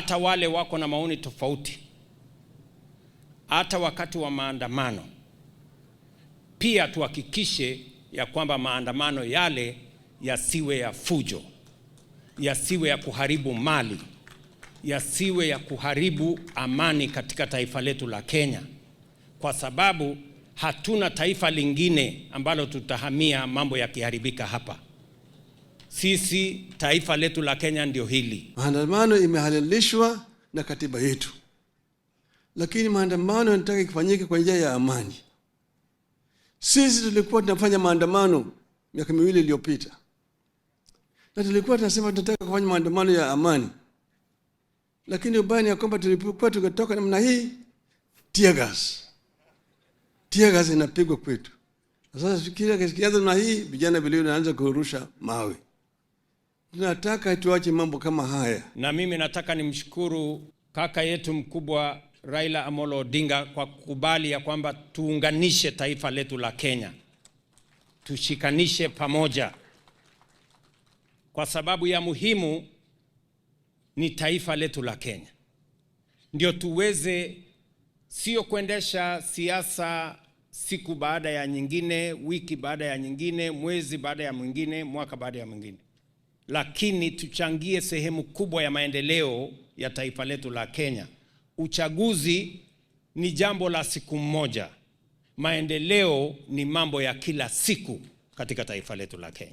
Hata wale wako na maoni tofauti, hata wakati wa maandamano, pia tuhakikishe ya kwamba maandamano yale yasiwe ya fujo, yasiwe ya kuharibu mali, yasiwe ya kuharibu amani katika taifa letu la Kenya, kwa sababu hatuna taifa lingine ambalo tutahamia mambo yakiharibika hapa. Sisi taifa letu la Kenya ndio hili. Maandamano imehalalishwa na katiba yetu, lakini maandamano yanataka kufanyike kwa njia ya amani. Sisi tulikuwa tunafanya maandamano miaka miwili iliyopita, na tulikuwa tunasema tunataka kufanya maandamano ya amani, lakini ubaya ni kwamba tulipokuwa tukatoka namna hii, tear gas inapigwa kwetu. Sasa kikianza namna hii, vijana vile wanaanza kurusha mawe. Tunataka tuache mambo kama haya. Na mimi nataka nimshukuru kaka yetu mkubwa Raila Amolo Odinga kwa kukubali ya kwamba tuunganishe taifa letu la Kenya, tushikanishe pamoja, kwa sababu ya muhimu ni taifa letu la Kenya. Ndio tuweze sio kuendesha siasa siku baada ya nyingine, wiki baada ya nyingine, mwezi baada ya mwingine, mwaka baada ya mwingine, lakini tuchangie sehemu kubwa ya maendeleo ya taifa letu la Kenya. Uchaguzi ni jambo la siku moja, maendeleo ni mambo ya kila siku katika taifa letu la Kenya.